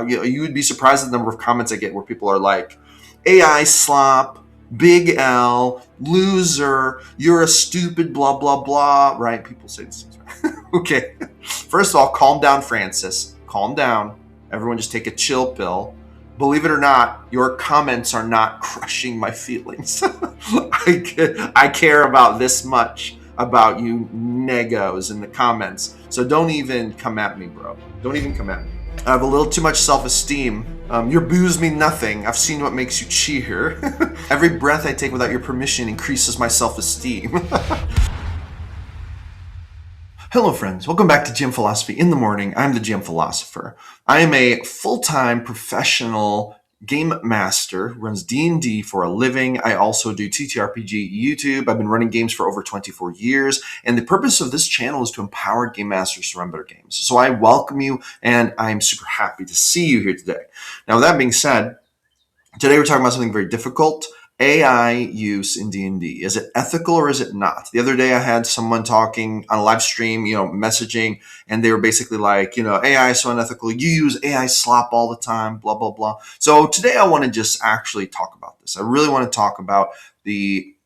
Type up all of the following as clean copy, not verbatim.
You would be surprised at the number of comments I get where people are like, AI slop, big L, loser, you're a stupid blah, blah, blah, right? People say this. Okay. First of all, calm down, Francis. Calm down. Everyone just take a chill pill. Believe it or not, your comments are not crushing my feelings. I care about this much about you negos in the comments. So don't even come at me, bro. Don't even come at me. I have a little too much self-esteem. Your boos mean nothing. I've seen what makes you cheer. Every breath I take without your permission increases my self-esteem. Hello friends, welcome back to GM Philosophy in the Morning. I'm the GM Philosopher. I am a full-time professional game master who runs D&D for a living. I also do TTRPG YouTube. I've been running games for over 24 years, and the purpose of this channel is to empower game masters to run better games. So I welcome you, and I'm super happy to see you here today. Now, with that being said, today we're talking about something very difficult. AI use in D&D. Is it ethical or is it not? The other day I had someone talking on a live stream, messaging, and they were basically like, AI is so unethical. You use AI slop all the time, blah, blah, blah. So today I want to just actually talk about this. I really want to talk about the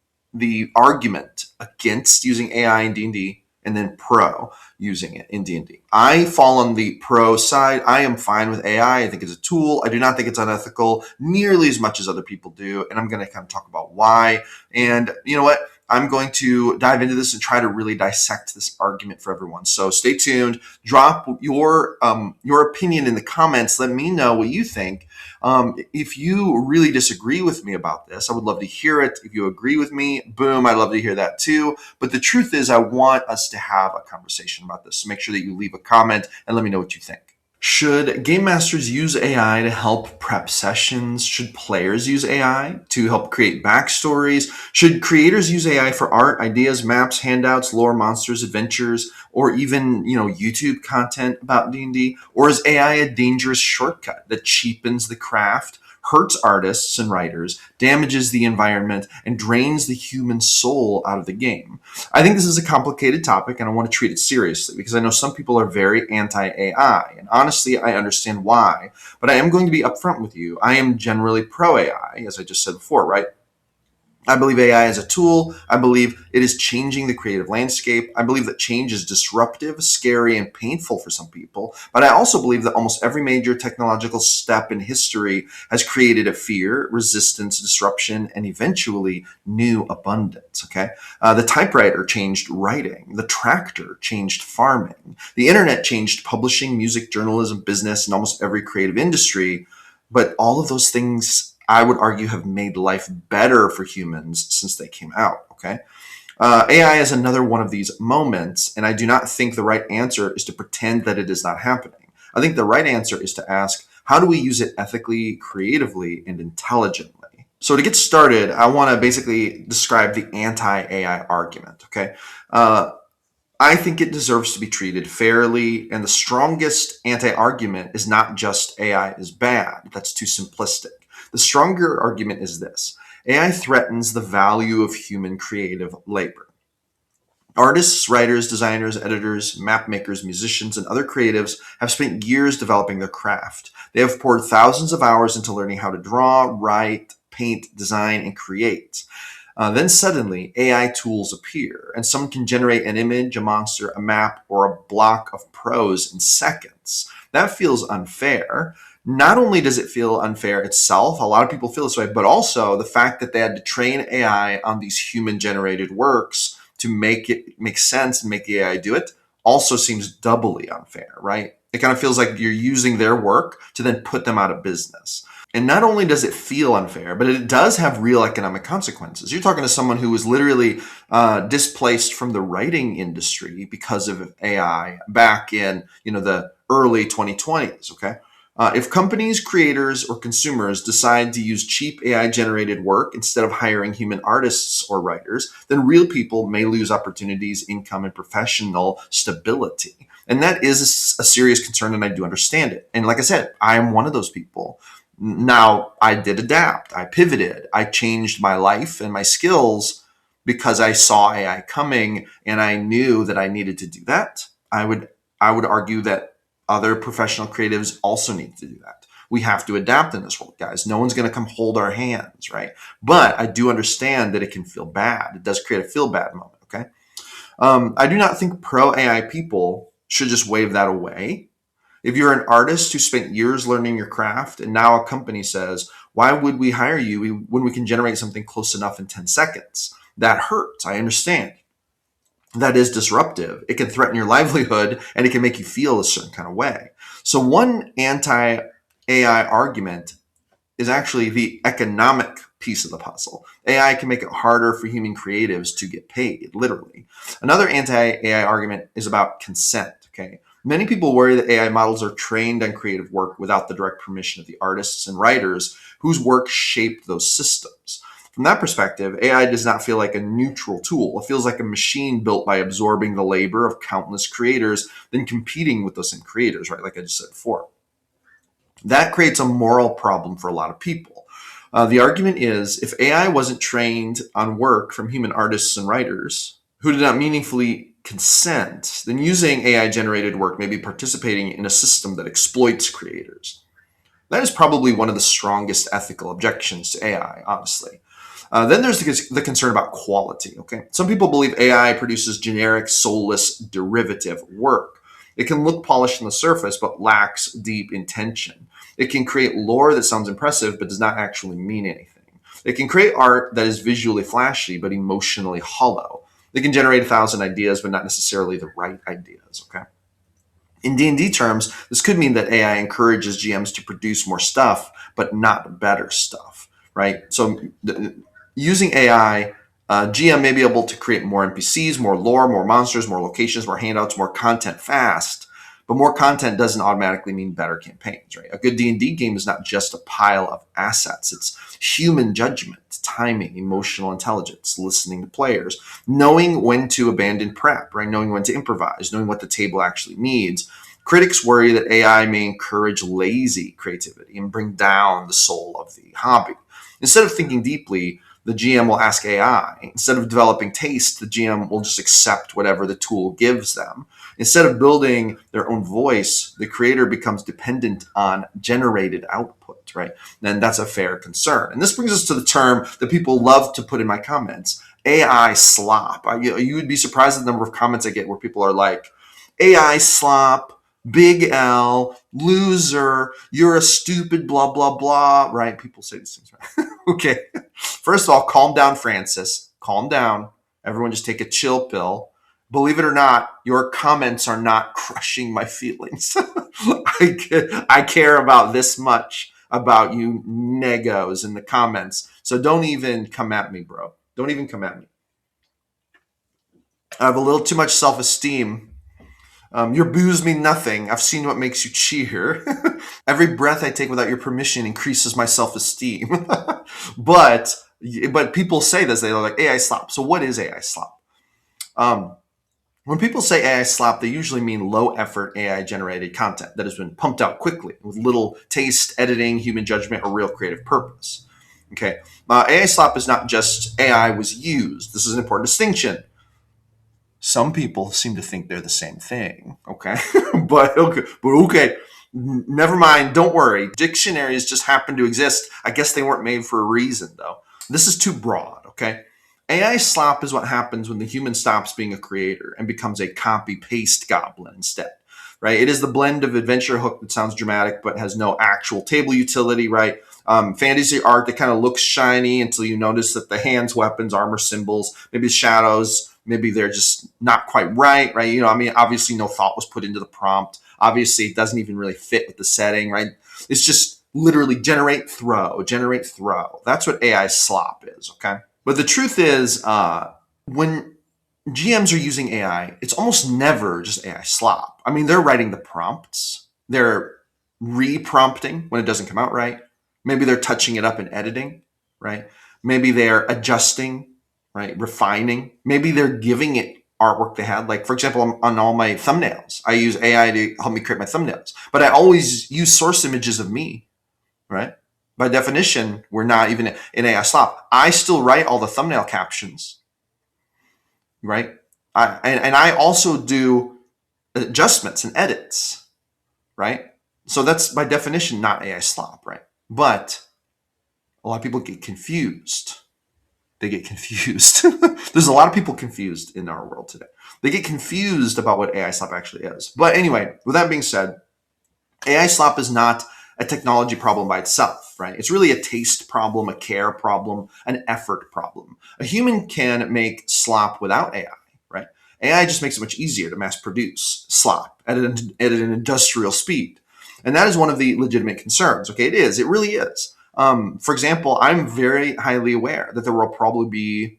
argument against using AI in D&D and then pro using it in D&D. I fall on the pro side. I am fine with AI. I think it's a tool. I do not think it's unethical nearly as much as other people do. And I'm going to kind of talk about why. And you know what? I'm going to dive into this and try to really dissect this argument for everyone. So stay tuned. Drop your opinion in the comments. Let me know what you think. If you really disagree with me about this, I would love to hear it. If you agree with me, boom, I'd love to hear that too. But the truth is, I want us to have a conversation about this. So make sure that you leave a comment and let me know what you think. Should game masters use AI to help prep sessions? Should players use AI to help create backstories? Should creators use AI for art, ideas, maps, handouts, lore, monsters, adventures, or even, YouTube content about D&D? Or is AI a dangerous shortcut that cheapens the craft, hurts artists and writers, damages the environment, and drains the human soul out of the game? I think this is a complicated topic, and I want to treat it seriously because I know some people are very anti-AI, and honestly, I understand why. But I am going to be upfront with you. I am generally pro-AI, as I just said before, right? I believe AI is a tool. I believe it is changing the creative landscape. I believe that change is disruptive, scary, and painful for some people. But I also believe that almost every major technological step in history has created a fear, resistance, disruption, and eventually new abundance. Okay, the typewriter changed writing. The tractor changed farming. The internet changed publishing, music, journalism, business, and almost every creative industry. But all of those things, I would argue, have made life better for humans since they came out, okay? AI is another one of these moments, and I do not think the right answer is to pretend that it is not happening. I think the right answer is to ask, how do we use it ethically, creatively, and intelligently? So to get started, I want to basically describe the anti-AI argument, okay? I think it deserves to be treated fairly, and the strongest anti-argument is not just AI is bad. That's too simplistic. The stronger argument is this: AI threatens the value of human creative labor. Artists, writers, designers, editors, map makers, musicians, and other creatives have spent years developing their craft. They have poured thousands of hours into learning how to draw, write, paint, design, and create. Then suddenly, AI tools appear, and someone can generate an image, a monster, a map, or a block of prose in seconds. That feels unfair. Not only does it feel unfair itself, a lot of people feel this way, but also the fact that they had to train AI on these human-generated works to make it make sense and make the AI do it also seems doubly unfair, right? It kind of feels like you're using their work to then put them out of business. And not only does it feel unfair, but it does have real economic consequences. You're talking to someone who was literally displaced from the writing industry because of AI back in the early 2020s. Okay, if companies, creators, or consumers decide to use cheap AI-generated work instead of hiring human artists or writers, then real people may lose opportunities, income, and professional stability. And that is a serious concern, and I do understand it. And like I said, I am one of those people. Now, I did adapt. I pivoted. I changed my life and my skills because I saw AI coming and I knew that I needed to do that. I would argue that other professional creatives also need to do that. We have to adapt in this world, guys. No one's going to come hold our hands, right? But I do understand that it can feel bad. It does create a feel bad moment, okay? I do not think pro AI people should just wave that away. If you're an artist who spent years learning your craft and now a company says, why would we hire you when we can generate something close enough in 10 seconds? That hurts. I understand. That is disruptive. It can threaten your livelihood and it can make you feel a certain kind of way. So, one anti AI argument is actually the economic piece of the puzzle. AI can make it harder for human creatives to get paid, literally. Another anti-AI argument is about consent, okay? Many people worry that AI models are trained on creative work without the direct permission of the artists and writers whose work shaped those systems. From that perspective, AI does not feel like a neutral tool. It feels like a machine built by absorbing the labor of countless creators, then competing with those same creators, right? Like I just said before. That creates a moral problem for a lot of people. The argument is if AI wasn't trained on work from human artists and writers who did not meaningfully consent, then using AI generated work may be participating in a system that exploits creators. That is probably one of the strongest ethical objections to AI, honestly. Then there's the concern about quality. Okay, some people believe AI produces generic, soulless, derivative work. It can look polished on the surface, but lacks deep intention. It can create lore that sounds impressive, but does not actually mean anything. It can create art that is visually flashy, but emotionally hollow. It can generate 1,000 ideas, but not necessarily the right ideas. Okay. In D&D terms, this could mean that AI encourages GMs to produce more stuff, but not better stuff, right? So using AI, GM may be able to create more NPCs, more lore, more monsters, more locations, more handouts, more content fast. But more content doesn't automatically mean better campaigns, right? A good D&D game is not just a pile of assets. It's human judgment, timing, emotional intelligence, listening to players, knowing when to abandon prep, right? Knowing when to improvise, knowing what the table actually needs. Critics worry that AI may encourage lazy creativity and bring down the soul of the hobby. Instead of thinking deeply, the GM will ask AI. Instead of developing taste, the GM will just accept whatever the tool gives them. Instead of building their own voice, the creator becomes dependent on generated output, right? And that's a fair concern. And this brings us to the term that people love to put in my comments, AI slop. You would be surprised at the number of comments I get where people are like, AI slop, Big L, loser, you're a stupid, blah, blah, blah, right? People say these things, right? Okay. First of all, calm down, Francis. Calm down. Everyone just take a chill pill. Believe it or not, your comments are not crushing my feelings. I care about this much about you negos in the comments. So don't even come at me, bro. Don't even come at me. I have a little too much self-esteem. Your boos mean nothing. I've seen what makes you cheer. Every breath I take without your permission increases my self-esteem. but but people say this. They're like AI slop. So what is AI slop? Um, when people say AI slop, they usually mean low effort AI generated content that has been pumped out quickly with little taste, editing, human judgment, or real creative purpose. Okay, AI slop is not just AI was used. This is an important distinction. Some people seem to think they're the same thing. Okay, but okay, never mind. Don't worry. Dictionaries just happen to exist. I guess they weren't made for a reason, though. This is too broad. Okay, AI slop is what happens when the human stops being a creator and becomes a copy paste goblin instead. Right? It is the blend of adventure hook that sounds dramatic but has no actual table utility. Right? Fantasy art that kind of looks shiny until you notice that the hands, weapons, armor, symbols, maybe shadows, maybe they're just not quite right, right? I mean, obviously no thought was put into the prompt. Obviously it doesn't even really fit with the setting, right? It's just literally generate, throw, generate, throw. That's what AI slop is, okay? But the truth is, when GMs are using AI, it's almost never just AI slop. I mean, they're writing the prompts. They're re-prompting when it doesn't come out right. Maybe they're touching it up in editing, right? Maybe they're adjusting, right? Refining. Maybe they're giving it artwork they had. Like, for example, on all my thumbnails, I use AI to help me create my thumbnails. But I always use source images of me, right? By definition, we're not even in AI slop. I still write all the thumbnail captions, right? And I also do adjustments and edits, right? So that's by definition not AI slop, right? But a lot of people get confused. They get confused. There's a lot of people confused in our world today. They get confused about what AI slop actually is. But anyway, with that being said, AI slop is not a technology problem by itself, right? It's really a taste problem, a care problem, an effort problem. A human can make slop without AI, right? AI just makes it much easier to mass produce slop at an industrial speed. And that is one of the legitimate concerns. Okay, it is. It really is. For example, I'm very highly aware that there will probably be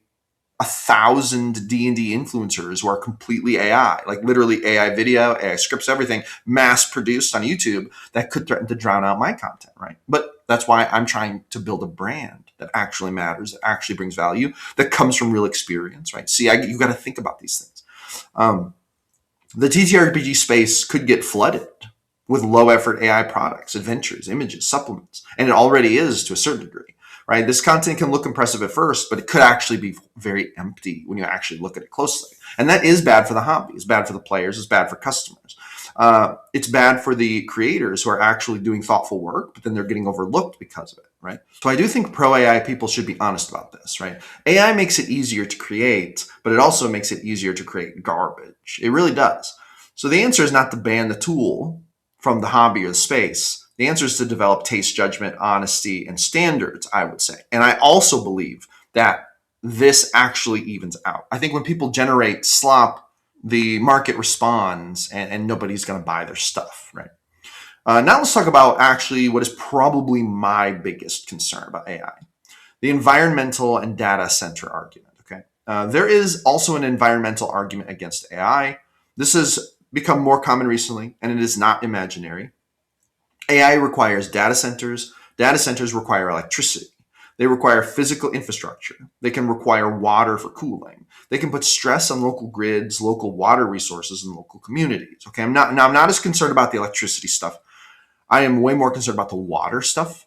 1,000 D&D influencers who are completely AI, like literally AI video, AI scripts, everything mass produced on YouTube that could threaten to drown out my content, right? But that's why I'm trying to build a brand that actually matters, that actually brings value, that comes from real experience, right? See, you got to think about these things. Um, the TTRPG space could get flooded with low effort AI products, adventures, images, supplements, and it already is to a certain degree, right? This content can look impressive at first, but it could actually be very empty when you actually look at it closely. And that is bad for the hobby. It's bad for the players. It's bad for customers. It's bad for the creators who are actually doing thoughtful work, but then they're getting overlooked because of it, right? So I do think pro AI people should be honest about this, right? AI makes it easier to create, but it also makes it easier to create garbage. It really does. So the answer is not to ban the tool from the hobby or the space. The answer is to develop taste, judgment, honesty, and standards, I would say. And I also believe that this actually evens out. I think when people generate slop, the market responds and nobody's going to buy their stuff, right? Now let's talk about actually what is probably my biggest concern about AI, the environmental and data center argument. Okay, there is also an environmental argument against AI. This has become more common recently, and it is not imaginary. AI requires data centers. Data centers require electricity. They require physical infrastructure. They can require water for cooling. They can put stress on local grids, local water resources, and local communities. Okay, I'm not as concerned about the electricity stuff. I am way more concerned about the water stuff.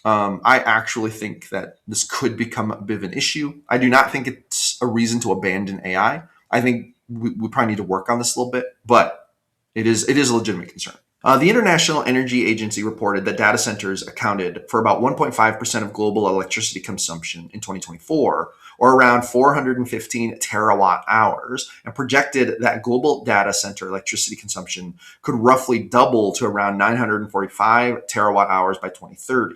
I actually think that this could become a bit of an issue. I do not think it's a reason to abandon AI. I think we probably need to work on this a little bit, but it is a legitimate concern. The International Energy Agency reported that data centers accounted for about 1.5% of global electricity consumption in 2024, or around 415 terawatt hours, and projected that global data center electricity consumption could roughly double to around 945 terawatt hours by 2030.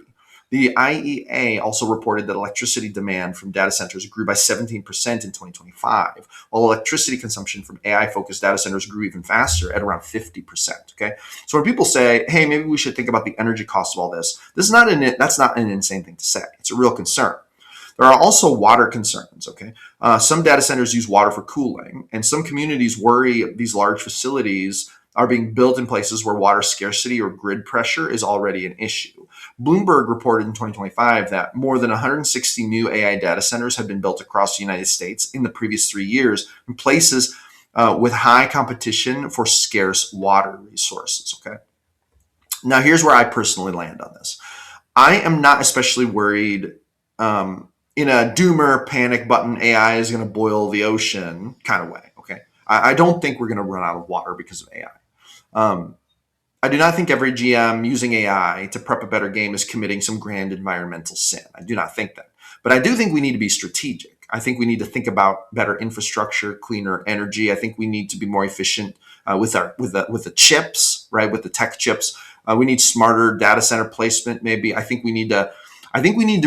The IEA also reported that electricity demand from data centers grew by 17% in 2025, while electricity consumption from AI-focused data centers grew even faster at around 50%. Okay, so when people say, "Hey, maybe we should think about the energy cost of all this," that's not an insane thing to say. It's a real concern. There are also water concerns. Okay, some data centers use water for cooling, and some communities worry these large facilities are being built in places where water scarcity or grid pressure is already an issue. Bloomberg reported in 2025 that more than 160 new AI data centers have been built across the United States in the previous 3 years in places with high competition for scarce water resources. Okay. Now, here's where I personally land on this. I am not especially worried in a doomer panic button AI is going to boil the ocean kind of way. Okay. I don't think we're going to run out of water because of AI. I do not think every GM using AI to prep a better game is committing some grand environmental sin. I do not think that. But I do think we need to be strategic. I think we need to think about better infrastructure, cleaner energy. I think we need to be more efficient with the chips, right? With the tech chips, we need smarter data center placement. Maybe I think we need to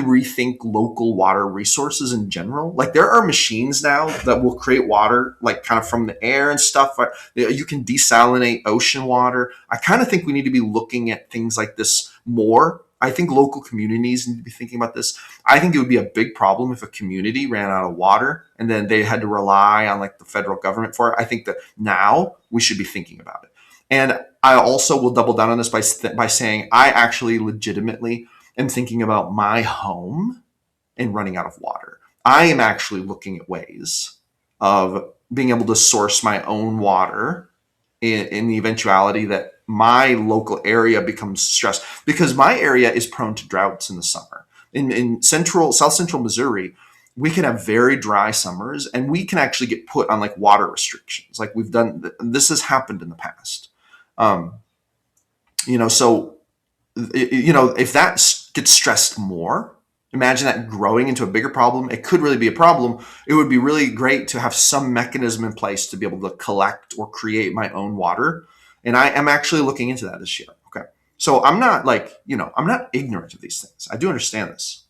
rethink local water resources in general. Like there are machines now that will create water, like kind of from the air and stuff. You can desalinate ocean water. I kind of think we need to be looking at things like this more. I think local communities need to be thinking about this. I think it would be a big problem if a community ran out of water and then they had to rely on like the federal government for it. I think that now we should be thinking about it. And I also will double down on this by saying I actually legitimately am thinking about my home and running out of water. I am actually looking at ways of being able to source my own water in the eventuality that my local area becomes stressed because my area is prone to droughts in the summer. In South Central Missouri, we can have very dry summers and we can actually get put on like water restrictions. Like we've done, this has happened in the past. Um, So if that gets stressed more, imagine that growing into a bigger problem. It could really be a problem. It would be really great to have some mechanism in place to be able to collect or create my own water. And I am actually looking into that this year. Okay. So I'm not I'm not ignorant of these things. I do understand this.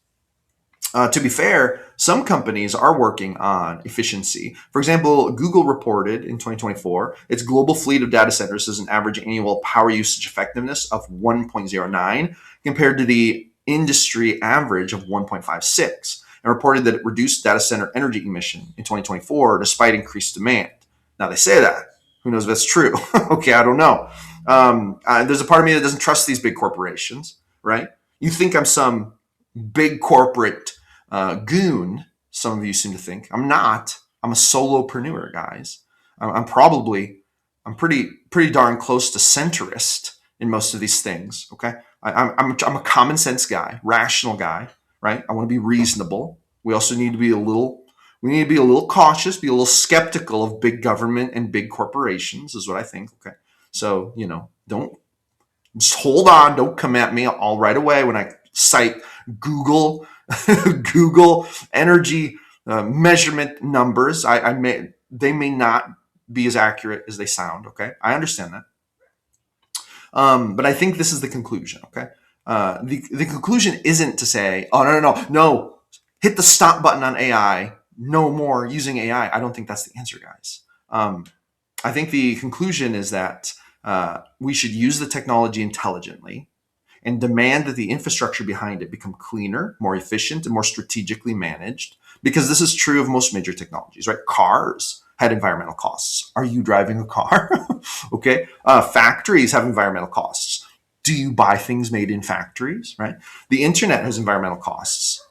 To be fair, some companies are working on efficiency. For example, Google reported in 2024 its global fleet of data centers has an average annual power usage effectiveness of 1.09 compared to the industry average of 1.56, and reported that it reduced data center energy emission in 2024 despite increased demand. Now, they say that. Who knows if that's true? Okay, I don't know. There's a part of me that doesn't trust these big corporations, right? You think I'm some big corporate goon, some of you seem to think. I'm not. I'm a solopreneur, guys. I'm pretty darn close to centrist in most of these things. Okay, I'm a common sense guy, rational guy, right? I want to be reasonable. We also need to be a little cautious, be a little skeptical of big government and big corporations, is what I think. Okay, so don't just hold on. Don't come at me all right away when I cite Google Google energy measurement numbers. They may not be as accurate as they sound. Okay, I understand that, but I think this is the conclusion. Okay, the conclusion isn't to say, oh no, hit the stop button on AI. No more using AI. I don't think that's the answer, guys. I think the conclusion is that we should use the technology intelligently and demand that the infrastructure behind it become cleaner, more efficient, and more strategically managed. Because this is true of most major technologies, right? Cars had environmental costs. Are you driving a car? Okay. Factories have environmental costs. Do you buy things made in factories, right? The internet has environmental costs.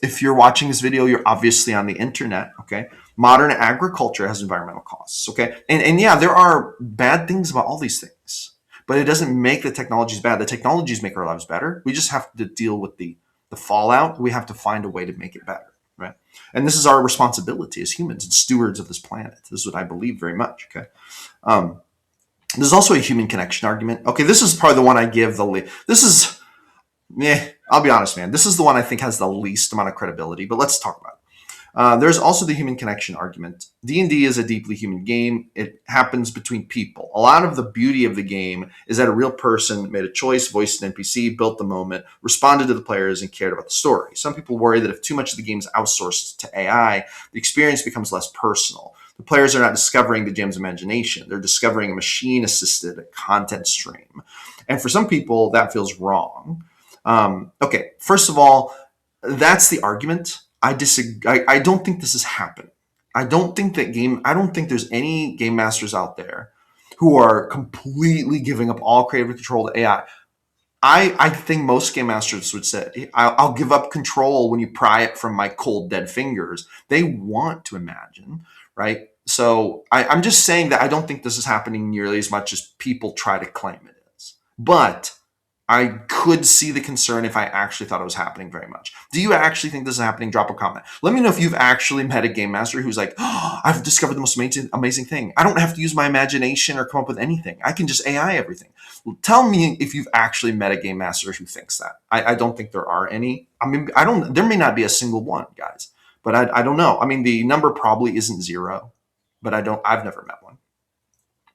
If you're watching this video, you're obviously on the internet. Okay. Modern agriculture has environmental costs. Okay. And yeah, there are bad things about all these things, but it doesn't make the technologies bad. The technologies make our lives better. We just have to deal with the fallout. We have to find a way to make it better. Right. And this is our responsibility as humans and stewards of this planet. This is what I believe very much. Okay. There's also a human connection argument. Okay. This is probably the one I give this is, I'll be honest, man. This is the one I think has the least amount of credibility, but let's talk about it. There's also the human connection argument. D&D is a deeply human game. It happens between people. A lot of the beauty of the game is that a real person made a choice, voiced an NPC, built the moment, responded to the players, and cared about the story. Some people worry that if too much of the game is outsourced to AI, the experience becomes less personal. The players are not discovering the GM's imagination. They're discovering a machine-assisted content stream. And for some people, that feels wrong. Okay, first of all, that's the argument. I disagree. I don't think this is happening. I don't think there's any game masters out there who are completely giving up all creative control to AI. I think most game masters would say, I'll give up control when you pry it from my cold, dead fingers. They want to imagine, right? So I'm just saying that I don't think this is happening nearly as much as people try to claim it is. But I could see the concern if I actually thought it was happening very much. Do you actually think this is happening? Drop a comment. Let me know if you've actually met a game master who's like, oh, I've discovered the most amazing thing. I don't have to use my imagination or come up with anything. I can just AI everything. Tell me if you've actually met a game master who thinks that. I don't think there are any. I mean, there may not be a single one, guys, but I don't know. I mean, the number probably isn't zero, but I've never met one.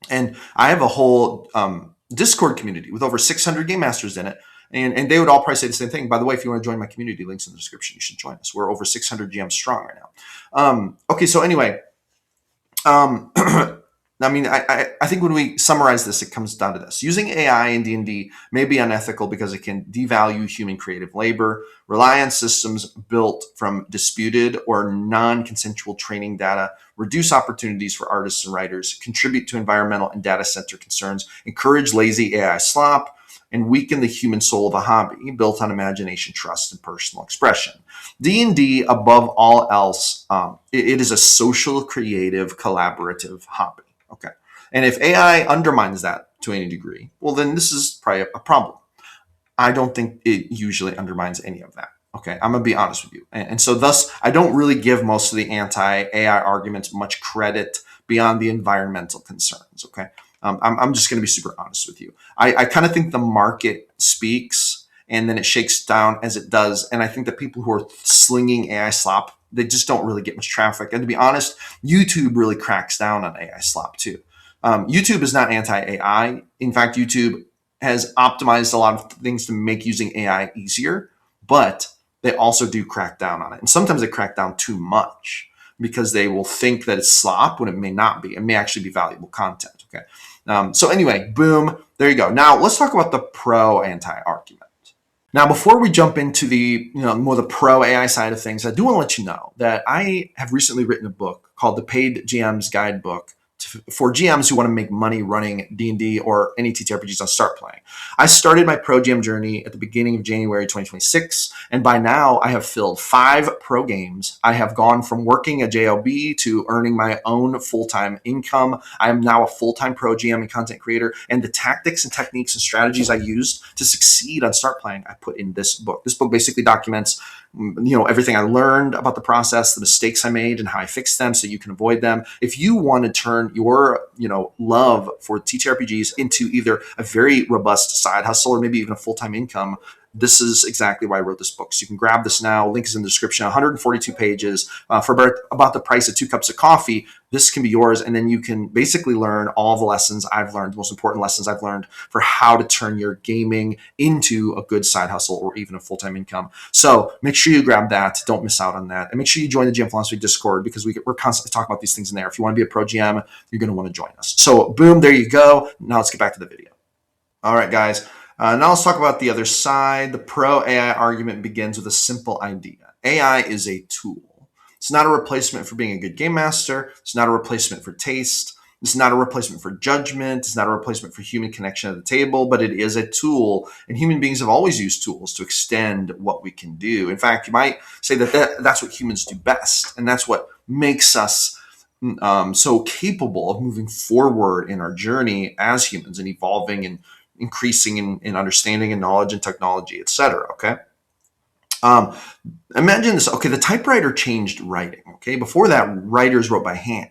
And I have a whole Discord community with over 600 game masters in it. And they would all probably say the same thing. By the way, if you want to join my community, links in the description, you should join us. We're over 600 GMs strong right now. Okay, so anyway, I mean, I think when we summarize this, it comes down to this. Using AI in D&D may be unethical because it can devalue human creative labor, rely on systems built from disputed or non-consensual training data, reduce opportunities for artists and writers, contribute to environmental and data center concerns, encourage lazy AI slop, and weaken the human soul of a hobby built on imagination, trust, and personal expression. D&D, above all else, it is a social, creative, collaborative hobby. Okay. And if AI undermines that to any degree, well, then this is probably a problem. I don't think it usually undermines any of that. Okay. I'm going to be honest with you. And so thus, I don't really give most of the anti-AI arguments much credit beyond the environmental concerns. Okay. I'm just going to be super honest with you. I kind of think the market speaks and then it shakes down as it does. And I think that people who are slinging AI slop, they just don't really get much traffic. And to be honest, YouTube really cracks down on AI slop too. YouTube is not anti-AI. In fact, YouTube has optimized a lot of things to make using AI easier, but they also do crack down on it. And sometimes they crack down too much because they will think that it's slop when it may not be. It may actually be valuable content. Okay. So anyway, boom, there you go. Now let's talk about the pro anti argument. Now, before we jump into the more the pro AI side of things, I do want to let you know that I have recently written a book called The Paid GM's Guidebook for GMs who want to make money running D&D or any TTRPGs on Start Playing. I started my pro GM journey at the beginning of January 2026, and by now I have filled 5 pro games. I have gone from working at JLB to earning my own full-time income. I am now a full-time pro GM and content creator, and the tactics and techniques and strategies I used to succeed on Start Playing, I put in this book. This book basically documents everything I learned about the process, the mistakes I made and how I fixed them so you can avoid them. If you want to turn your, love for TTRPGs into either a very robust side hustle or maybe even a full-time income, this is exactly why I wrote this book. So you can grab this now. Link is in the description. 142 pages for about the price of 2 cups of coffee. This can be yours. And then you can basically learn all the lessons I've learned, the most important lessons I've learned for how to turn your gaming into a good side hustle or even a full-time income. So make sure you grab that. Don't miss out on that. And make sure you join the GM Philosophy Discord because we're constantly talking about these things in there. If you want to be a pro GM, you're going to want to join us. So boom, there you go. Now let's get back to the video. All right, guys. Now let's talk about the other side. The pro AI argument begins with a simple idea. AI is a tool. It's not a replacement for being a good game master. It's not a replacement for taste. It's not a replacement for judgment. It's not a replacement for human connection at the table, but it is a tool. And human beings have always used tools to extend what we can do. In fact, you might say that's what humans do best. And that's what makes us so capable of moving forward in our journey as humans and evolving and increasing in understanding and knowledge and technology, etc. Okay. Imagine this. Okay. The typewriter changed writing. Okay. Before that, writers wrote by hand.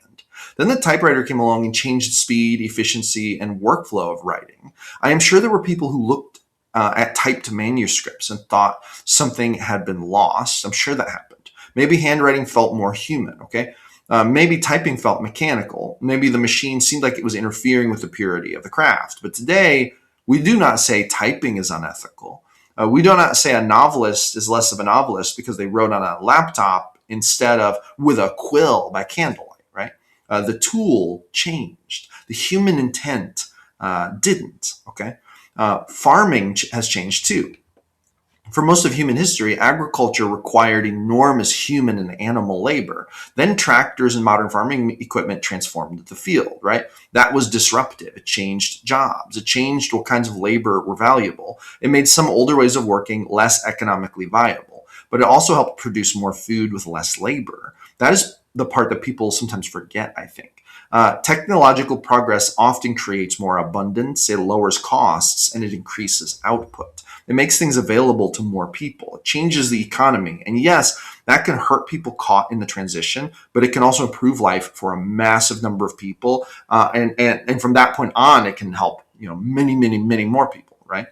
Then the typewriter came along and changed speed, efficiency, and workflow of writing. I am sure there were people who looked at typed manuscripts and thought something had been lost. I'm sure that happened. Maybe handwriting felt more human. Okay. Maybe typing felt mechanical. Maybe the machine seemed like it was interfering with the purity of the craft. But today, we do not say typing is unethical. We do not say a novelist is less of a novelist because they wrote on a laptop instead of with a quill by candlelight, right? The tool changed. The human intent didn't, okay? Farming has changed too. For most of human history, agriculture required enormous human and animal labor. Then tractors and modern farming equipment transformed the field, right? That was disruptive. It changed jobs. It changed what kinds of labor were valuable. It made some older ways of working less economically viable, but it also helped produce more food with less labor. That is the part that people sometimes forget, I think. Technological progress often creates more abundance, it lowers costs, and it increases output. It makes things available to more people. It changes the economy. And yes, that can hurt people caught in the transition, but it can also improve life for a massive number of people. And from that point on, it can help many, many, many more people, right?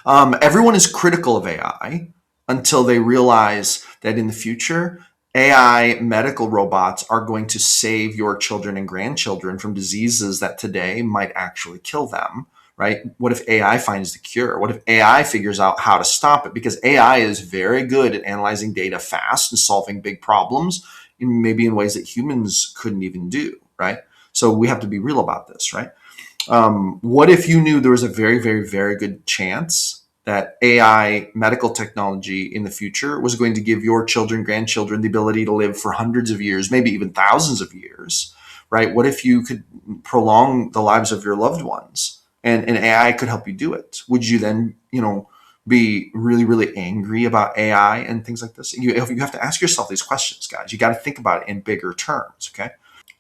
Everyone is critical of AI until they realize that in the future, AI medical robots are going to save your children and grandchildren from diseases that today might actually kill them, right? What if AI finds the cure? What if AI figures out how to stop it? Because AI is very good at analyzing data fast and solving big problems, maybe in ways that humans couldn't even do, right? So we have to be real about this, right? What if you knew there was a very, very, very good chance that AI medical technology in the future was going to give your children, grandchildren the ability to live for hundreds of years, maybe even thousands of years, right? What if you could prolong the lives of your loved ones and AI could help you do it? Would you then, be really, really angry about AI and things like this? You have to ask yourself these questions, guys. You got to think about it in bigger terms, okay?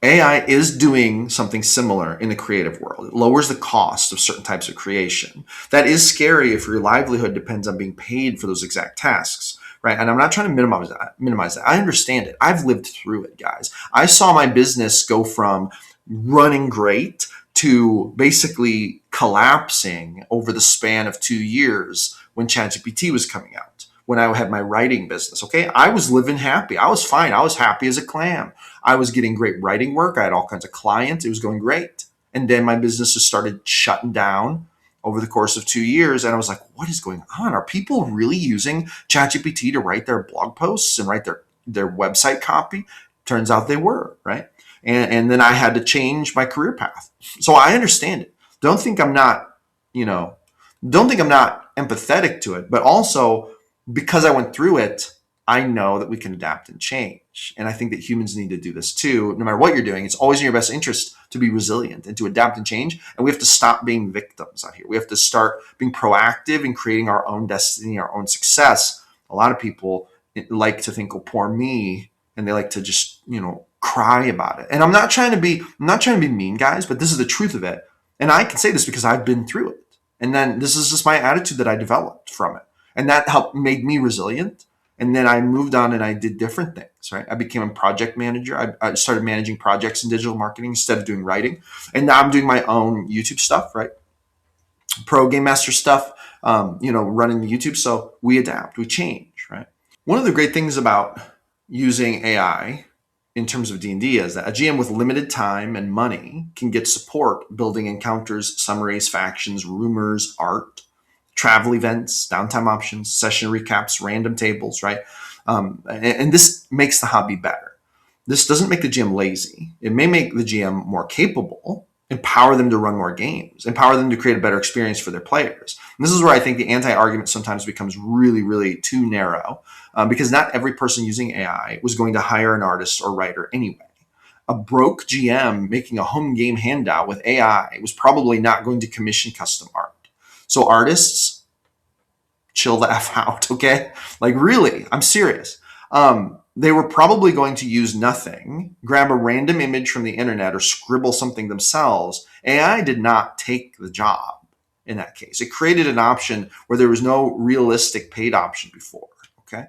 AI is doing something similar in the creative world. It lowers the cost of certain types of creation. That is scary if your livelihood depends on being paid for those exact tasks, right? And I'm not trying to minimize that. I understand it. I've lived through it, guys. I saw my business go from running great to basically collapsing over the span of 2 years when ChatGPT was coming out, when I had my writing business. Okay. I was living happy. I was fine. I was happy as a clam. I was getting great writing work. I had all kinds of clients. It was going great. And then my business just started shutting down over the course of 2 years. And I was like, what is going on? Are people really using ChatGPT to write their blog posts and write their website copy? Turns out they were, right? And then I had to change my career path. So I understand it. Don't think I'm not, you know, don't think I'm not empathetic to it, but also because I went through it, I know that we can adapt and change. And I think that humans need to do this too. No matter what you're doing, it's always in your best interest to be resilient and to adapt and change. And we have to stop being victims out here. We have to start being proactive and creating our own destiny, our own success. A lot of people like to think, oh, poor me. And they like to just, cry about it. And I'm not trying to be mean, guys, but this is the truth of it. And I can say this because I've been through it. And then this is just my attitude that I developed from it. And that helped make me resilient. And then I moved on and I did different things, right? I became a project manager. I started managing projects in digital marketing instead of doing writing. And now I'm doing my own YouTube stuff, right? Pro game master stuff, running the YouTube. So we adapt, we change, right? One of the great things about using AI in terms of D&D is that a GM with limited time and money can get support building encounters, summaries, factions, rumors, art, travel events, downtime options, session recaps, random tables, right? And this makes the hobby better. This doesn't make the GM lazy. It may make the GM more capable, empower them to run more games, empower them to create a better experience for their players. And this is where I think the anti-argument sometimes becomes really, really too narrow, because not every person using AI was going to hire an artist or writer anyway. A broke GM making a home game handout with AI was probably not going to commission custom art. So artists, chill the F out, okay? Like really, I'm serious. They were probably going to use nothing, grab a random image from the internet or scribble something themselves. AI did not take the job in that case. It created an option where there was no realistic paid option before, okay?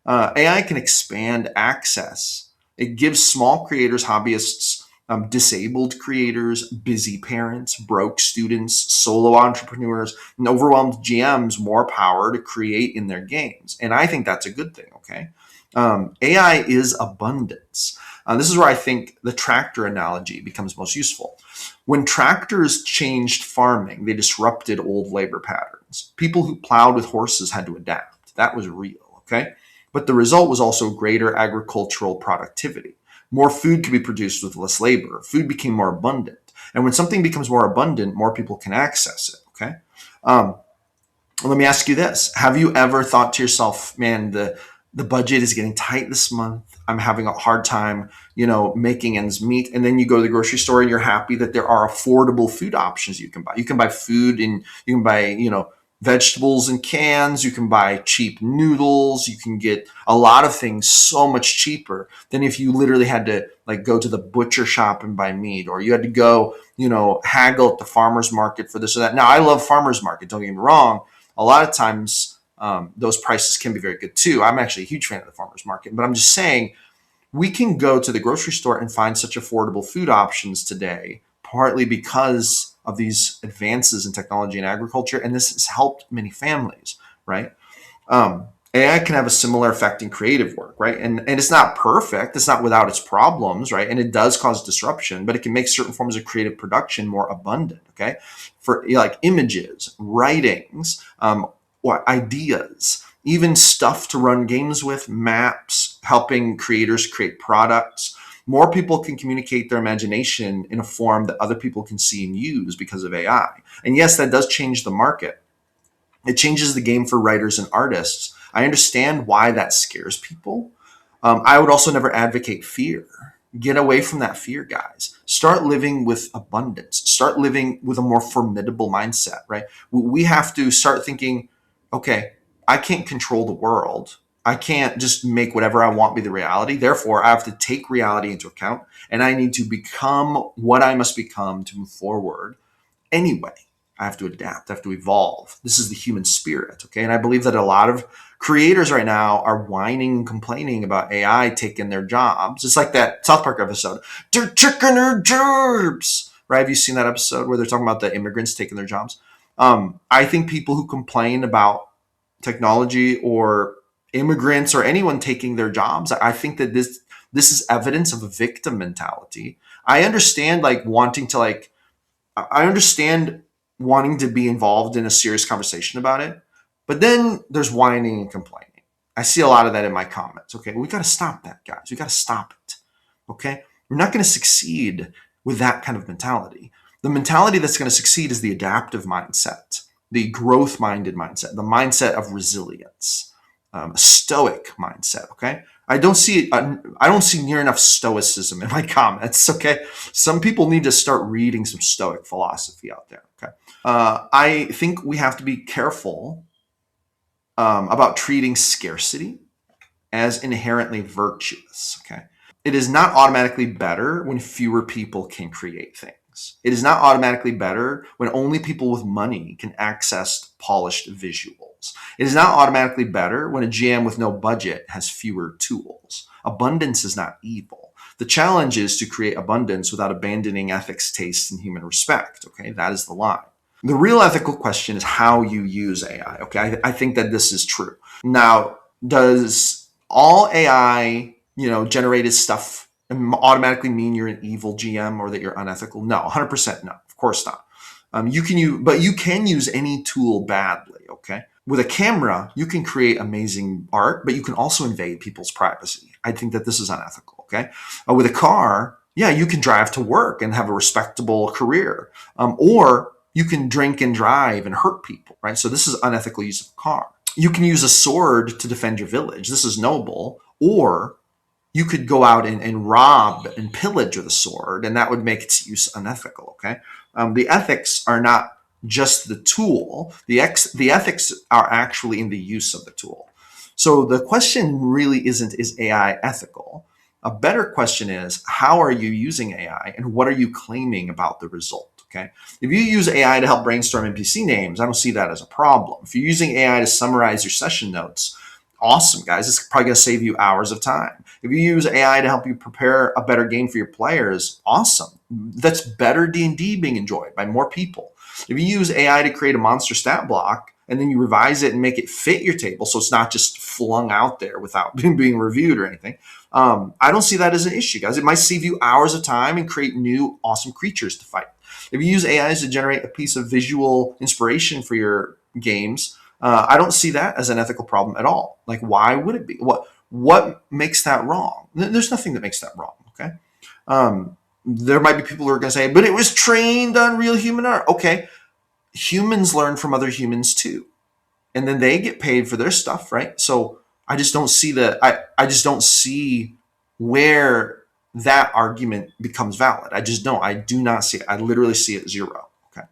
AI can expand access. It gives small creators, hobbyists, disabled creators, busy parents, broke students, solo entrepreneurs, and overwhelmed GMs more power to create in their games. And I think that's a good thing, okay? AI is abundance. This is where I think the tractor analogy becomes most useful. When tractors changed farming, they disrupted old labor patterns. People who plowed with horses had to adapt. That was real, okay? But the result was also greater agricultural productivity. More food could be produced with less labor. Food became more abundant. And when something becomes more abundant, more people can access it, okay? Let me ask you this. Have you ever thought to yourself, man, the budget is getting tight this month. I'm having a hard time, making ends meet. And then you go to the grocery store and you're happy that there are affordable food options you can buy. You can buy food and you can buy, vegetables in cans. You can buy cheap noodles. You can get a lot of things so much cheaper than if you literally had to go to the butcher shop and buy meat, or you had to go, haggle at the farmer's market for this or that. Now, I love farmer's market. Don't get me wrong. A lot of times, those prices can be very good too. I'm actually a huge fan of the farmer's market, but I'm just saying we can go to the grocery store and find such affordable food options today, partly because of these advances in technology and agriculture. And this has helped many families, right? AI can have a similar effect in creative work, right? And it's not perfect. It's not without its problems, right? And it does cause disruption, but it can make certain forms of creative production more abundant, okay? For like images, writings, or ideas, even stuff to run games with, maps, helping creators create products. More people can communicate their imagination in a form that other people can see and use because of AI. And yes, that does change the market. It changes the game for writers and artists. I understand why that scares people. I would also never advocate fear. Get away from that fear, guys. Start living with abundance. Start living with a more formidable mindset, right? We have to start thinking, okay, I can't control the world. I can't just make whatever I want be the reality. Therefore, I have to take reality into account, and I need to become what I must become to move forward. Anyway, I have to adapt. I have to evolve. This is the human spirit, okay? And I believe that a lot of creators right now are whining and complaining about AI taking their jobs. It's like that South Park episode. They're taking their jobs. right? Have you seen that episode where they're talking about the immigrants taking their jobs? I think people who complain about technology or immigrants or anyone taking their jobs, I think that this is evidence of a victim mentality. I understand like wanting to like I understand wanting to be involved in a serious conversation about it, but then there's whining and complaining. I see a lot of that in my comments. Okay, we got to stop that, guys. We got to stop it. Okay, we're not going to succeed with that kind of mentality. The mentality that's going to succeed is the adaptive mindset, the growth minded mindset, the mindset of resilience, a stoic mindset. Okay, I don't see near enough stoicism in my comments. Okay, some people need to start reading some stoic philosophy out there. Okay, I think we have to be careful about treating scarcity as inherently virtuous. Okay, it is not automatically better when fewer people can create things. It is not automatically better when only people with money can access polished visuals. It is not automatically better when a GM with no budget has fewer tools. Abundance is not evil. The challenge is to create abundance without abandoning ethics, taste, and human respect. Okay, that is the line. The real ethical question is how you use AI. Okay, I think that this is true. Now, does all AI, generated stuff automatically mean you're an evil GM or that you're unethical? No, 100% no. Of course not. But you can use any tool badly. Okay, with a camera, you can create amazing art, but you can also invade people's privacy. I think that this is unethical. Okay, with a car, yeah, you can drive to work and have a respectable career, or you can drink and drive and hurt people, right? So this is unethical use of a car. You can use a sword to defend your village. This is noble. Or you could go out and rob and pillage with a sword, and that would make its use unethical. Okay, the ethics are not just the tool. The ethics are actually in the use of the tool. So the question really isn't, is AI ethical? A better question is, how are you using AI and what are you claiming about the result? Okay. If you use AI to help brainstorm NPC names, I don't see that as a problem. If you're using AI to summarize your session notes, awesome, guys. It's probably going to save you hours of time. If you use AI to help you prepare a better game for your players, awesome. That's better D&D being enjoyed by more people. If you use AI to create a monster stat block and then you revise it and make it fit your table so it's not just flung out there without being reviewed or anything, I don't see that as an issue, guys. It might save you hours of time and create new awesome creatures to fight. If you use AIs to generate a piece of visual inspiration for your games, I don't see that as an ethical problem at all. Like, why would it be? What makes that wrong? There's nothing that makes that wrong. Okay. There might be people who are going to say, but it was trained on real human art. Okay. Humans learn from other humans too. And then they get paid for their stuff, right? So I just don't see I just don't see where that argument becomes valid. I just don't. I do not see it. I literally see it zero. Okay.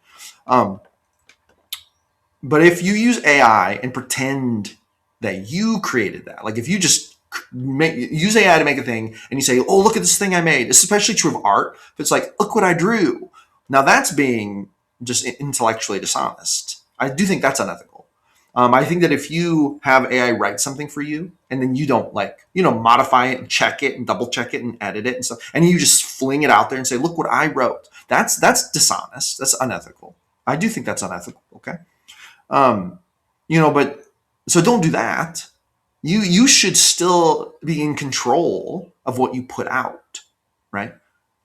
But if you use AI and pretend that you created that, like if you just use AI to make a thing and you say, oh, look at this thing I made. It's especially true of art. If it's like, look what I drew. Now that's being just intellectually dishonest. I do think that's unethical. I think that if you have AI write something for you and then you don't modify it and check it and double check it and edit it and stuff, and you just fling it out there and say, look what I wrote. That's dishonest. That's unethical. I do think that's unethical. Okay. But so don't do that. You should still be in control of what you put out, right?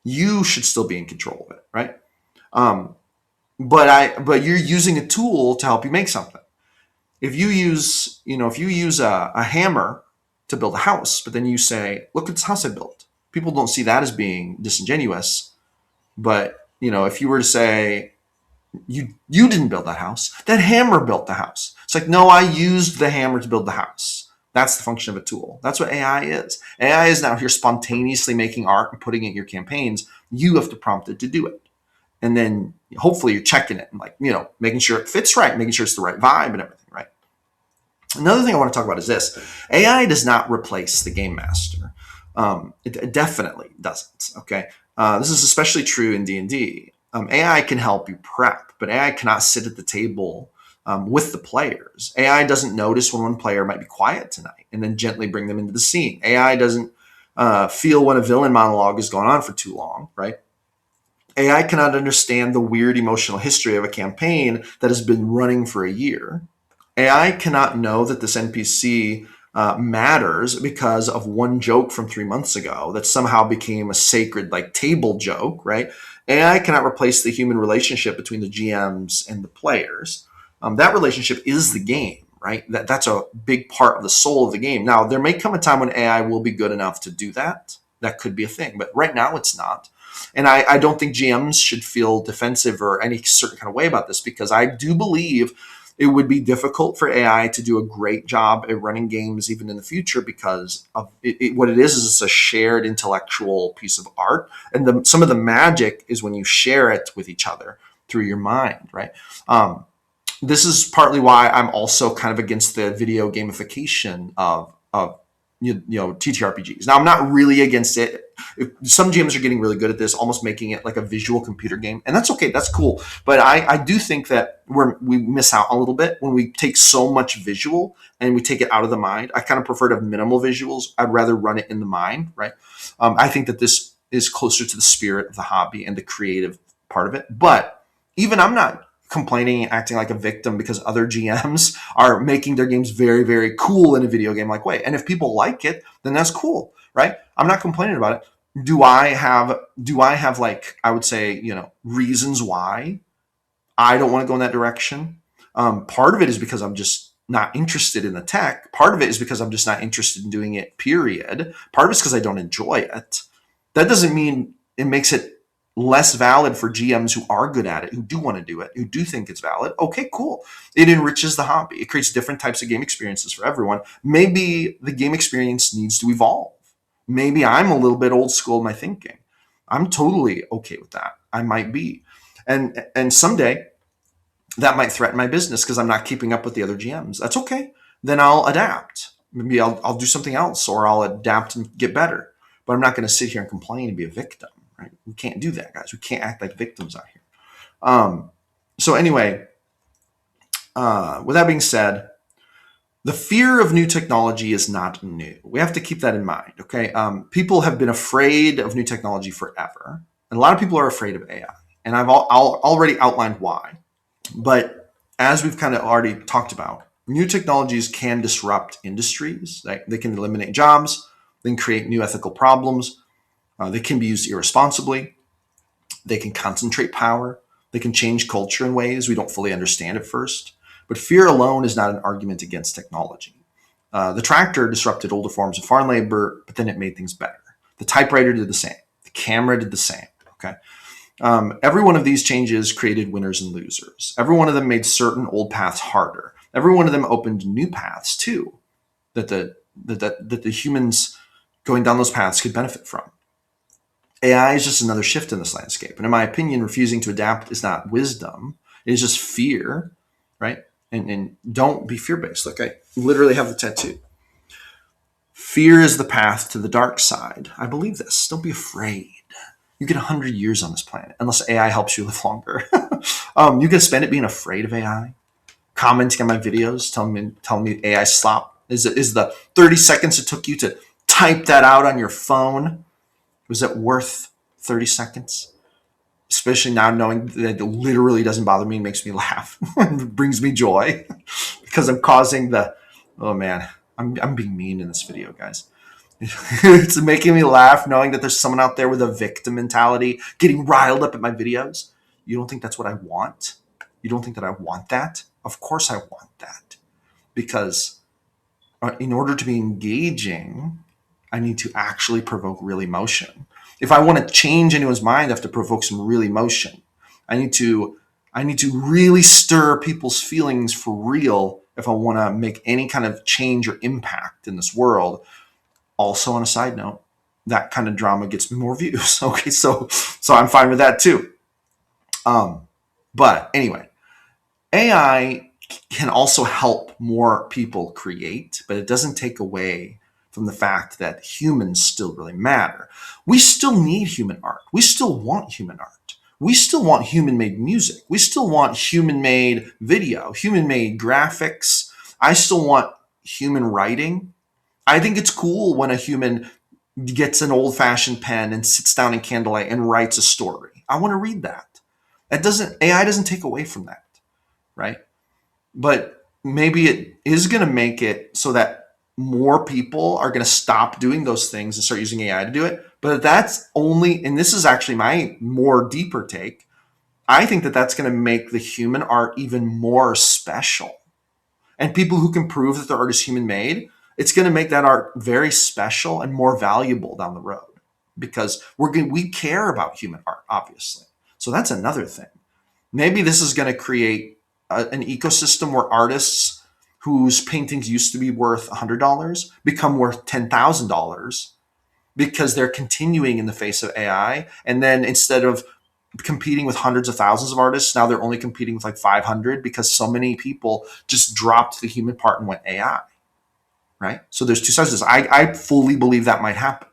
You should still be in control of it, right? But you're using a tool to help you make something. If you use a hammer to build a house, but then you say, look at this house I built. People don't see that as being disingenuous. But, if you were to say, you didn't build that house, that hammer built the house. It's like, no, I used the hammer to build the house. That's the function of a tool. That's what AI is. AI is now here spontaneously making art and putting it in your campaigns. You have to prompt it to do it. And then hopefully you're checking it and making sure it fits right, making sure it's the right vibe and everything, right? Another thing I want to talk about is this. AI does not replace the game master. It definitely doesn't. Okay. This is especially true in D&D. AI can help you prep, but AI cannot sit at the table with the players. AI doesn't notice when one player might be quiet tonight and then gently bring them into the scene. AI doesn't feel when a villain monologue has gone on for too long, right? AI cannot understand the weird emotional history of a campaign that has been running for a year. AI cannot know that this NPC matters because of one joke from 3 months ago that somehow became a sacred like table joke, right? AI cannot replace the human relationship between the GMs and the players. That relationship is the game, right? That's a big part of the soul of the game. Now, there may come a time when AI will be good enough to do that. That could be a thing, but right now it's not. And I don't think GMs should feel defensive or any certain kind of way about this because I do believe it would be difficult for AI to do a great job at running games even in the future because of what it is it's a shared intellectual piece of art. And some of the magic is when you share it with each other through your mind, right? This is partly why I'm also kind of against the video gamification of TTRPGs. Now, I'm not really against it. Some GMs are getting really good at this, almost making it like a visual computer game, and that's okay. That's cool. But I do think that we miss out a little bit when we take so much visual and we take it out of the mind. I kind of prefer to have minimal visuals. I'd rather run it in the mind, right? I think that this is closer to the spirit of the hobby and the creative part of it. But even I'm not complaining and acting like a victim because other GMs are making their games very, very cool in a video game like way. And if people like it, then that's cool, right? I'm not complaining about it. Do I have like I would say, reasons why I don't want to go in that direction? Part of it is because I'm just not interested in the tech. Part of it is because I'm just not interested in doing it, period. Part of it is because I don't enjoy it. That doesn't mean it makes it less valid for GMs who are good at it, who do want to do it, who do think it's valid. Okay, cool. It enriches the hobby. It creates different types of game experiences for everyone. Maybe the game experience needs to evolve. Maybe I'm a little bit old school in my thinking. I'm totally okay with that. I might be. And someday that might threaten my business because I'm not keeping up with the other GMs. That's okay. Then I'll adapt. Maybe I'll do something else or I'll adapt and get better. But I'm not going to sit here and complain and be a victim. Right? We can't do that, guys. We can't act like victims out here. So anyway, with that being said, the fear of new technology is not new. We have to keep that in mind, okay? People have been afraid of new technology forever. And a lot of people are afraid of AI. And I've already outlined why. But as we've kind of already talked about, new technologies can disrupt industries. They can eliminate jobs. They can create new ethical problems. They can be used irresponsibly. They can concentrate power. They can change culture in ways we don't fully understand at first. But fear alone is not an argument against technology. The tractor disrupted older forms of farm labor, but then it made things better. The typewriter did the same. The camera did the same. Okay. Every one of these changes created winners and losers. Every one of them made certain old paths harder. Every one of them opened new paths too, that the humans going down those paths could benefit from. AI is just another shift in this landscape. And in my opinion, refusing to adapt is not wisdom. It is just fear, right? And don't be fear-based. Like I literally have the tattoo. Fear is the path to the dark side. I believe this. Don't be afraid. You get 100 years on this planet, unless AI helps you live longer. You can spend it being afraid of AI, commenting on my videos, telling me AI slop. Is the 30 seconds it took you to type that out on your phone, was it worth 30 seconds? Especially now knowing that it literally doesn't bother me, makes me laugh, it brings me joy because I'm causing oh man, I'm being mean in this video, guys. It's making me laugh knowing that there's someone out there with a victim mentality getting riled up at my videos. You don't think that's what I want? You don't think that I want that? Of course I want that. Because in order to be engaging, I need to actually provoke real emotion. If I want to change anyone's mind, I have to provoke some real emotion. I need to really stir people's feelings for real if I want to make any kind of change or impact in this world. Also, on a side note, that kind of drama gets me more views. Okay, so I'm fine with that too. But anyway, AI can also help more people create, but it doesn't take away from the fact that humans still really matter. We still need human art. We still want human art. We still want human-made music. We still want human-made video, human-made graphics. I still want human writing. I think it's cool when a human gets an old-fashioned pen and sits down in candlelight and writes a story. I want to read that. AI doesn't take away from that, right? But maybe it is going to make it so that more people are going to stop doing those things and start using AI to do it. But that's only, and this is actually my more deeper take, I think that that's going to make the human art even more special. And people who can prove that their art is human made, it's going to make that art very special and more valuable down the road, because we care about human art, obviously. So that's another thing. Maybe this is going to create an ecosystem where artists whose paintings used to be worth $100 become worth $10,000 because they're continuing in the face of AI. And then instead of competing with hundreds of thousands of artists, now they're only competing with like 500 because so many people just dropped the human part and went AI, right? So there's two sides to this. I fully believe that might happen.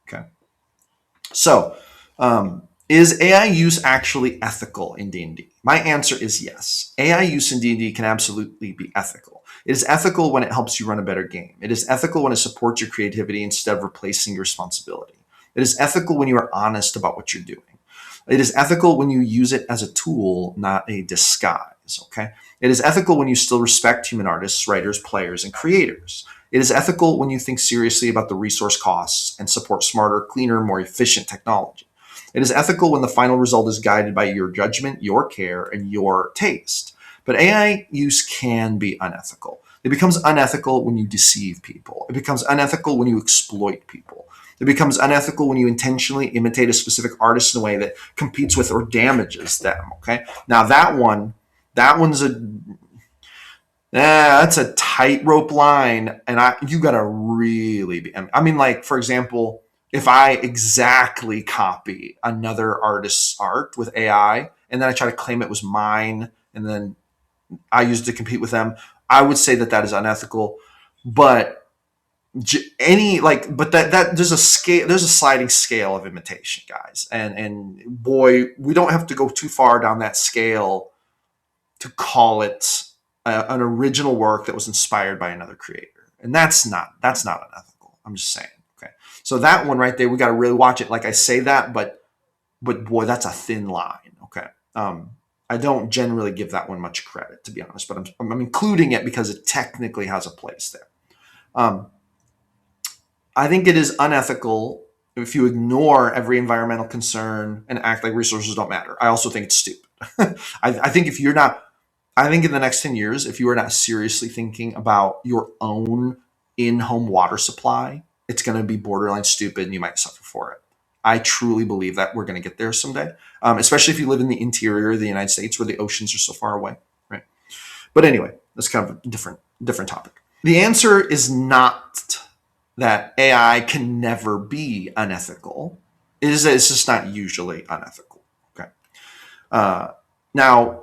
Okay. So, is AI use actually ethical in D&D? My answer is yes. AI use in D&D can absolutely be ethical. It is ethical when it helps you run a better game. It is ethical when it supports your creativity instead of replacing your responsibility. It is ethical when you are honest about what you're doing. It is ethical when you use it as a tool, not a disguise, okay? It is ethical when you still respect human artists, writers, players, and creators. It is ethical when you think seriously about the resource costs and support smarter, cleaner, more efficient technology. It is ethical when the final result is guided by your judgment, your care, and your taste. But AI use can be unethical. It becomes unethical when you deceive people. It becomes unethical when you exploit people. It becomes unethical when you intentionally imitate a specific artist in a way that competes with or damages them. Okay. Now that's a tightrope line, and you gotta really be. I mean, like, for example, if I exactly copy another artist's art with AI and then I try to claim it was mine and then I use it to compete with them, I would say that is unethical. But that there's a scale, there's a sliding scale of imitation, guys, and boy, we don't have to go too far down that scale to call it an original work that was inspired by another creator, and that's not unethical. I'm just saying. Okay, so that one right there, we got to really watch it. Like I say that, but boy, that's a thin line. Okay, I don't generally give that one much credit, to be honest, but I'm including it because it technically has a place there. I think it is unethical if you ignore every environmental concern and act like resources don't matter. I also think it's stupid. I think if you're not, I think in the next 10 years, if you are not seriously thinking about your own in-home water supply, it's going to be borderline stupid and you might suffer for it. I truly believe that we're going to get there someday, especially if you live in the interior of the United States where the oceans are so far away, right? But anyway, that's kind of a different topic. The answer is not that AI can never be unethical. It's just not usually unethical. Okay. Now,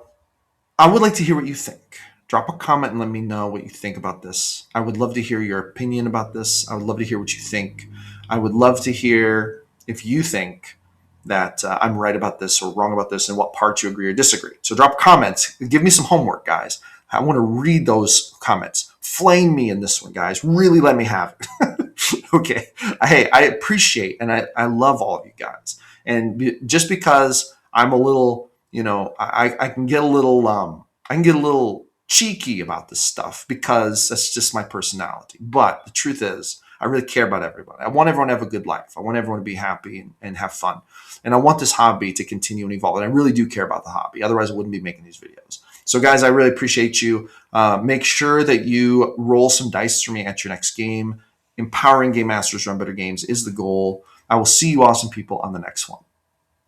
I would like to hear what you think. Drop a comment and let me know what you think about this. I would love to hear your opinion about this. I would love to hear what you think. I would love to hear if you think that I'm right about this or wrong about this and what parts you agree or disagree. So drop comments. Give me some homework, guys. I want to read those comments. Flame me in this one, guys. Really let me have it. Okay. Hey, I appreciate and I love all of you guys. And just because I'm a little, I can get a little cheeky about this stuff because that's just my personality. But the truth is, I really care about everybody. I want everyone to have a good life. I want everyone to be happy and have fun. And I want this hobby to continue and evolve. And I really do care about the hobby. Otherwise, I wouldn't be making these videos. So, guys, I really appreciate you. Make sure that you roll some dice for me at your next game. Empowering game masters run better games is the goal. I will see you awesome people on the next one.